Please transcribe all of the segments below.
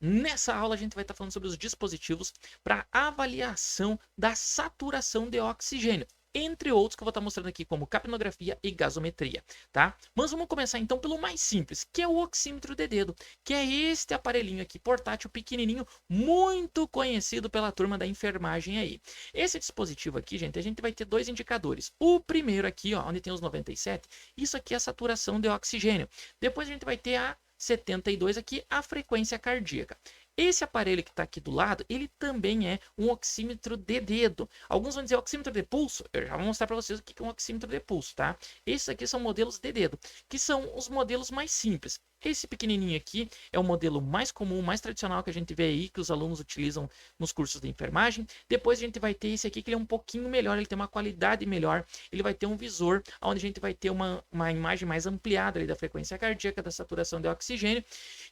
Nessa aula a gente vai estar falando sobre os dispositivos para avaliação da saturação de oxigênio, entre outros que eu vou estar mostrando aqui como capnografia e gasometria, tá? Mas vamos começar então pelo mais simples, que é o oxímetro de dedo, que é este aparelhinho aqui portátil pequenininho, muito conhecido pela turma da enfermagem aí. Esse dispositivo aqui, gente, a gente vai ter dois indicadores. O primeiro aqui, ó, onde tem os 97, isso aqui é a saturação de oxigênio. Depois a gente vai ter a 72 aqui, a frequência cardíaca. Esse aparelho que está aqui do lado, ele também é um oxímetro de dedo. Alguns vão dizer oxímetro de pulso. Eu já vou mostrar para vocês o que é um oxímetro de pulso, tá? Esses aqui são modelos de dedo, que são os modelos mais simples. Esse pequenininho aqui é o modelo mais comum, mais tradicional que a gente vê aí, que os alunos utilizam nos cursos de enfermagem. Depois a gente vai ter esse aqui, que ele é um pouquinho melhor, ele tem uma qualidade melhor. Ele vai ter um visor, onde a gente vai ter uma imagem mais ampliada ali da frequência cardíaca, da saturação de oxigênio.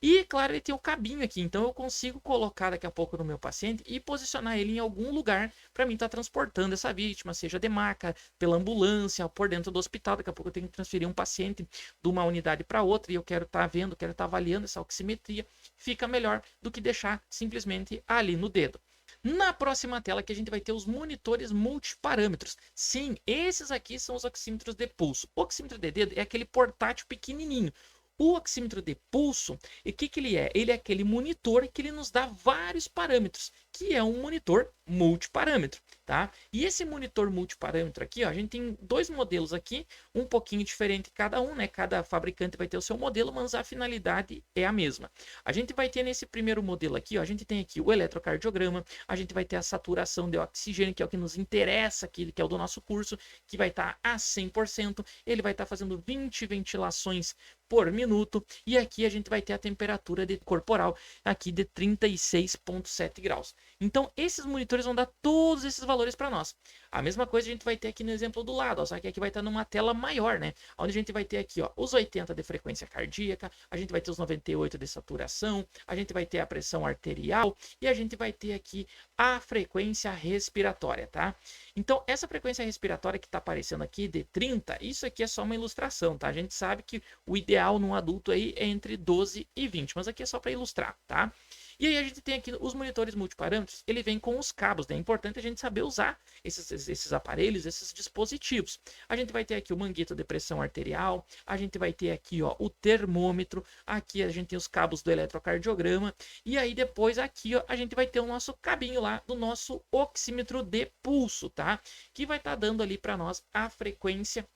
E, claro, ele tem o cabinho aqui, então eu consigo colocar daqui a pouco no meu paciente e posicionar ele em algum lugar para mim estar transportando essa vítima, seja de maca, pela ambulância, por dentro do hospital. Daqui a pouco eu tenho que transferir um paciente de uma unidade para outra e eu quero estar vendo, quero estar avaliando essa oximetria. Fica melhor do que deixar simplesmente ali no dedo. Na próxima tela que a gente vai ter os monitores multiparâmetros. Sim, esses aqui são os oxímetros de pulso. O oxímetro de dedo é aquele portátil pequenininho. O oxímetro de pulso, e o que ele é? Ele é aquele monitor que ele nos dá vários parâmetros, que é um monitor multiparâmetro, tá? E esse monitor multiparâmetro aqui, ó, a gente tem dois modelos aqui, um pouquinho diferente cada um, né? Cada fabricante vai ter o seu modelo, mas a finalidade é a mesma. A gente vai ter nesse primeiro modelo aqui, ó, a gente tem aqui o eletrocardiograma, a gente vai ter a saturação de oxigênio, que é o que nos interessa aqui, que é o do nosso curso, que vai estar a 100%, ele vai estar fazendo 20 ventilações por minuto, e aqui a gente vai ter a temperatura corporal aqui de 36,7 graus. Então, esses monitores vão dar todos esses valores para nós. A mesma coisa a gente vai ter aqui no exemplo do lado, ó, só que aqui vai estar numa tela maior, né? Onde a gente vai ter aqui, ó, os 80 de frequência cardíaca, a gente vai ter os 98 de saturação, a gente vai ter a pressão arterial e a gente vai ter aqui a frequência respiratória, tá? Então, essa frequência respiratória que está aparecendo aqui de 30, isso aqui é só uma ilustração, tá? A gente sabe que o ideal num adulto aí é entre 12 e 20, mas aqui é só para ilustrar, tá? E aí a gente tem aqui os monitores multiparâmetros, ele vem com os cabos, né? É importante a gente saber usar esses aparelhos, esses dispositivos. A gente vai ter aqui o manguito de pressão arterial, a gente vai ter aqui, ó, o termômetro, aqui a gente tem os cabos do eletrocardiograma, e aí depois aqui, ó, a gente vai ter o nosso cabinho lá do nosso oxímetro de pulso, tá? Que vai estar dando ali para nós a frequência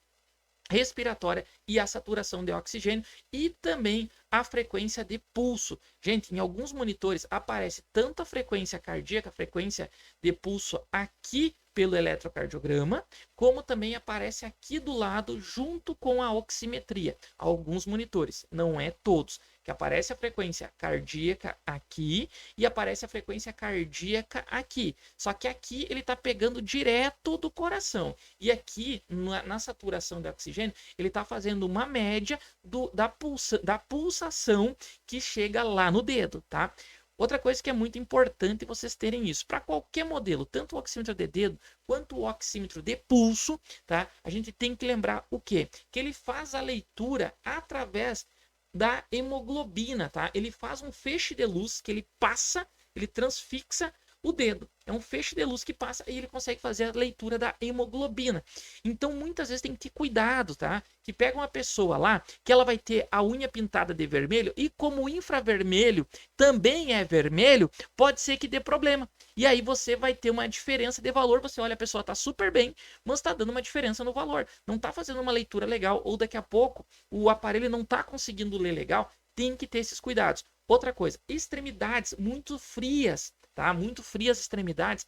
respiratória e a saturação de oxigênio e também a frequência de pulso. Gente, em alguns monitores aparece tanto a frequência cardíaca, a frequência de pulso aqui pelo eletrocardiograma, como também aparece aqui do lado junto com a oximetria. Alguns monitores, não é todos, que aparece a frequência cardíaca aqui e aparece a frequência cardíaca aqui. Só que aqui ele está pegando direto do coração. E aqui, na saturação de oxigênio, ele está fazendo uma média da pulsação que chega lá no dedo, tá? Outra coisa que é muito importante vocês terem isso. Para qualquer modelo, tanto o oxímetro de dedo quanto o oxímetro de pulso, tá? A gente tem que lembrar o quê? Que ele faz a leitura através da hemoglobina, tá? Ele faz um feixe de luz que ele passa, ele transfixa o dedo. É um feixe de luz que passa e ele consegue fazer a leitura da hemoglobina. Então, muitas vezes tem que ter cuidado, tá? Que pega uma pessoa lá, que ela vai ter a unha pintada de vermelho e como o infravermelho também é vermelho, pode ser que dê problema. E aí você vai ter uma diferença de valor. Você olha, a pessoa tá super bem, mas tá dando uma diferença no valor. Não tá fazendo uma leitura legal ou daqui a pouco o aparelho não tá conseguindo ler legal. Tem que ter esses cuidados. Outra coisa, extremidades muito frias, tá? Muito frias as extremidades,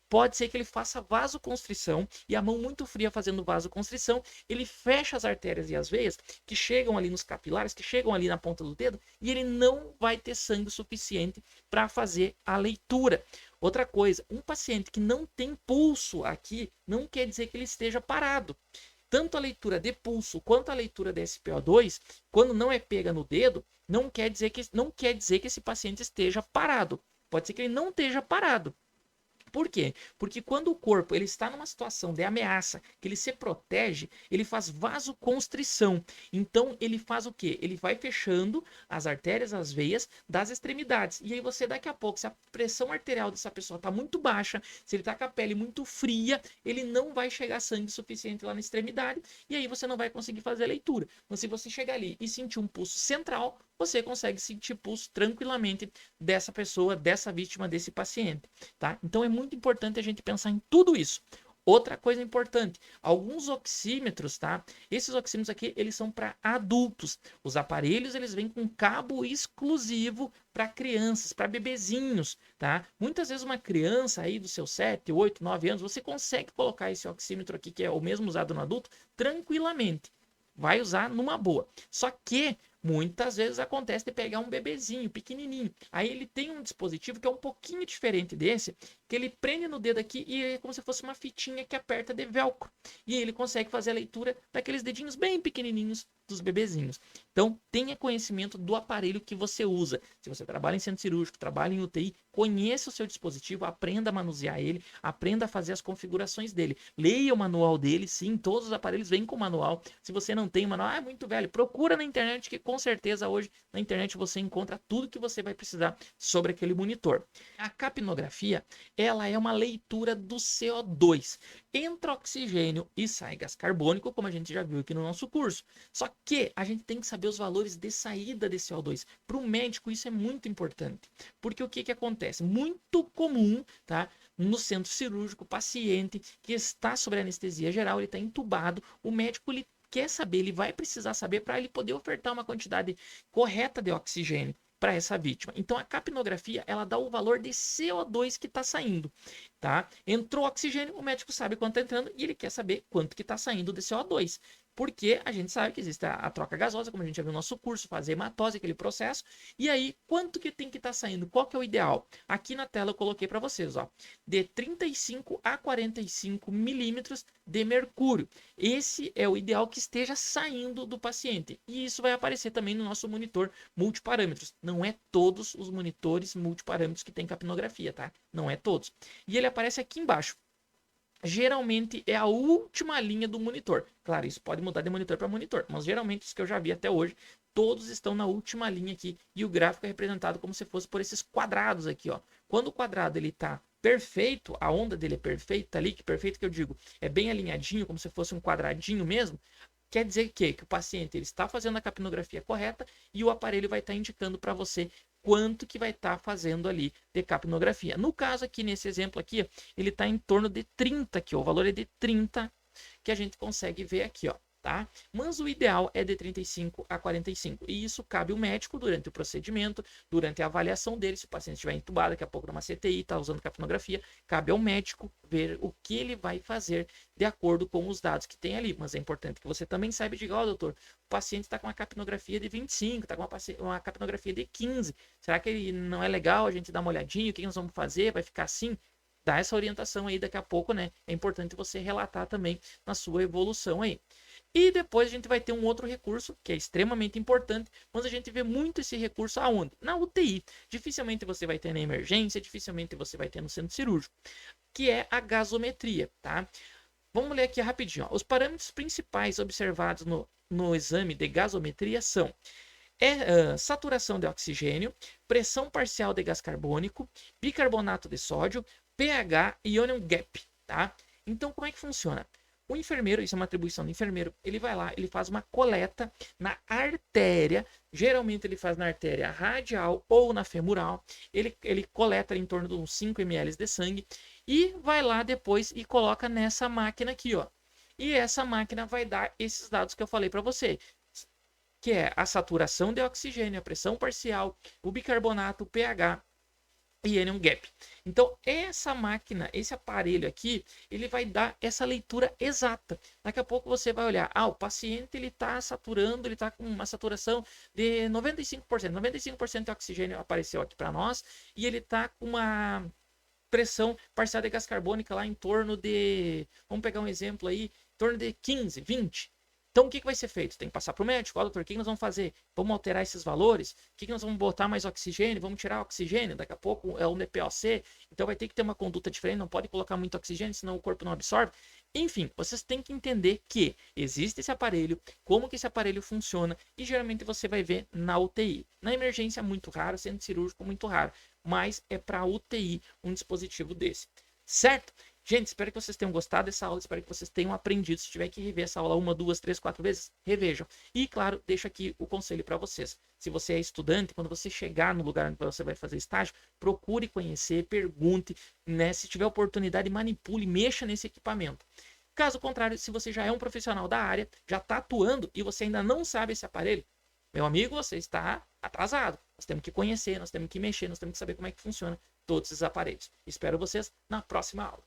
pode ser que ele faça vasoconstrição e a mão muito fria fazendo vasoconstrição, ele fecha as artérias e as veias que chegam ali nos capilares, que chegam ali na ponta do dedo e ele não vai ter sangue suficiente para fazer a leitura. Outra coisa, um paciente que não tem pulso aqui não quer dizer que ele esteja parado. Tanto a leitura de pulso quanto a leitura de SpO2, quando não é pega no dedo, não quer dizer que esse paciente esteja parado. Pode ser que ele não esteja parado. Por quê? Porque quando o corpo ele está numa situação de ameaça, que ele se protege, ele faz vasoconstrição. Então ele faz o quê? Ele vai fechando as artérias, as veias das extremidades. E aí você daqui a pouco, se a pressão arterial dessa pessoa está muito baixa, se ele está com a pele muito fria, ele não vai chegar sangue suficiente lá na extremidade e aí você não vai conseguir fazer a leitura. Mas se você chegar ali e sentir um pulso central, você consegue sentir pulso tranquilamente dessa pessoa, dessa vítima, desse paciente, tá? Então é muito importante a gente pensar em tudo isso. Outra coisa importante, alguns oxímetros, tá? Esses oxímetros aqui, eles são para adultos. Os aparelhos, eles vêm com cabo exclusivo para crianças, para bebezinhos, tá? Muitas vezes uma criança aí dos seus 7, 8, 9 anos, você consegue colocar esse oxímetro aqui, que é o mesmo usado no adulto, tranquilamente. Vai usar numa boa. Só que muitas vezes acontece de pegar um bebezinho pequenininho. Aí ele tem um dispositivo que é um pouquinho diferente desse, que ele prende no dedo aqui e é como se fosse uma fitinha que aperta de velcro. E aí ele consegue fazer a leitura daqueles dedinhos bem pequenininhos dos bebezinhos. Então, tenha conhecimento do aparelho que você usa. Se você trabalha em centro cirúrgico, trabalha em UTI, conheça o seu dispositivo, aprenda a manusear ele, aprenda a fazer as configurações dele. Leia o manual dele, sim, todos os aparelhos vêm com manual. Se você não tem manual, é muito velho, procura na internet, que com certeza hoje na internet você encontra tudo que você vai precisar sobre aquele monitor. A capnografia, ela é uma leitura do CO2. Entra oxigênio e sai gás carbônico, como a gente já viu aqui no nosso curso. Só que a gente tem que saber os valores de saída de CO2. Para o médico isso é muito importante. Porque o que acontece? Muito comum, tá? No centro cirúrgico, paciente que está sob anestesia geral, ele está entubado, o médico ele quer saber, ele vai precisar saber para ele poder ofertar uma quantidade correta de oxigênio para essa vítima. Então a capnografia, ela dá o valor de CO2 que está saindo, tá? Entrou oxigênio, o médico sabe quanto está entrando e ele quer saber quanto que está saindo de CO2. Porque a gente sabe que existe a troca gasosa, como a gente já viu no nosso curso, fazer hematose, aquele processo. E aí, quanto que tem que estar saindo? Qual que é o ideal? Aqui na tela eu coloquei para vocês, ó, de 35 a 45 milímetros de mercúrio. Esse é o ideal que esteja saindo do paciente. E isso vai aparecer também no nosso monitor multiparâmetros. Não é todos os monitores multiparâmetros que tem capnografia, tá? Não é todos. E ele aparece aqui embaixo. Geralmente é a última linha do monitor. Claro, isso pode mudar de monitor para monitor, mas geralmente os que eu já vi até hoje, todos estão na última linha aqui e o gráfico é representado como se fosse por esses quadrados aqui, ó. Quando o quadrado ele tá perfeito, a onda dele é perfeita ali, que perfeito que eu digo, é bem alinhadinho, como se fosse um quadradinho mesmo, quer dizer que o paciente ele está fazendo a capnografia correta e o aparelho vai estar indicando para você quanto que vai estar fazendo ali de capnografia. No caso aqui, nesse exemplo aqui, ele está em torno de 30 aqui, ó, o valor é de 30 que a gente consegue ver aqui, ó. Tá? Mas o ideal é de 35 a 45. E isso cabe ao médico durante o procedimento, durante a avaliação dele. Se o paciente estiver entubado, daqui a pouco numa CTI, está usando capnografia, cabe ao médico ver o que ele vai fazer de acordo com os dados que tem ali. Mas é importante que você também saiba, diga, ó, doutor, o paciente está com uma capnografia de 25, está com uma capnografia de 15. Será que ele não é legal a gente dar uma olhadinha? O que nós vamos fazer? Vai ficar assim? Dá essa orientação aí daqui a pouco, né? É importante você relatar também na sua evolução aí. E depois a gente vai ter um outro recurso que é extremamente importante, mas a gente vê muito esse recurso aonde? Na UTI. Dificilmente você vai ter na emergência, dificilmente você vai ter no centro cirúrgico, que é a gasometria, tá? Vamos ler aqui rapidinho, ó. Os parâmetros principais observados no exame de gasometria são saturação de oxigênio, pressão parcial de gás carbônico, bicarbonato de sódio, pH e ion gap, tá? Então, como é que funciona? O enfermeiro, isso é uma atribuição do enfermeiro, ele vai lá, ele faz uma coleta na artéria, geralmente ele faz na artéria radial ou na femoral, ele coleta em torno de uns 5 ml de sangue e vai lá depois e coloca nessa máquina aqui, ó. E essa máquina vai dar esses dados que eu falei para você, que é a saturação de oxigênio, a pressão parcial, o bicarbonato, o pH e ion gap. Então, essa máquina, esse aparelho aqui, ele vai dar essa leitura exata. Daqui a pouco você vai olhar, o paciente ele está saturando, ele está com uma saturação de 95%. 95% de oxigênio apareceu aqui para nós e ele está com uma pressão parcial de gás carbônica lá em torno de, vamos pegar um exemplo aí, em torno de 15, 20. Então, o que vai ser feito? Tem que passar para o médico. Ó, doutor, o que nós vamos fazer? Vamos alterar esses valores? O que nós vamos botar mais oxigênio? Vamos tirar oxigênio? Daqui a pouco é o NPOC. Então, vai ter que ter uma conduta diferente. Não pode colocar muito oxigênio, senão o corpo não absorve. Enfim, vocês têm que entender que existe esse aparelho, como que esse aparelho funciona, e geralmente você vai ver na UTI. Na emergência, muito raro, centro cirúrgico, muito raro. Mas é para UTI um dispositivo desse. Certo? Gente, espero que vocês tenham gostado dessa aula, espero que vocês tenham aprendido. Se tiver que rever essa aula 1, 2, 3, 4 vezes, revejam. E, claro, deixo aqui o conselho para vocês. Se você é estudante, quando você chegar no lugar onde você vai fazer estágio, procure conhecer, pergunte, né? Se tiver oportunidade, manipule, mexa nesse equipamento. Caso contrário, se você já é um profissional da área, já está atuando e você ainda não sabe esse aparelho, meu amigo, você está atrasado. Nós temos que conhecer, nós temos que mexer, nós temos que saber como é que funciona todos esses aparelhos. Espero vocês na próxima aula.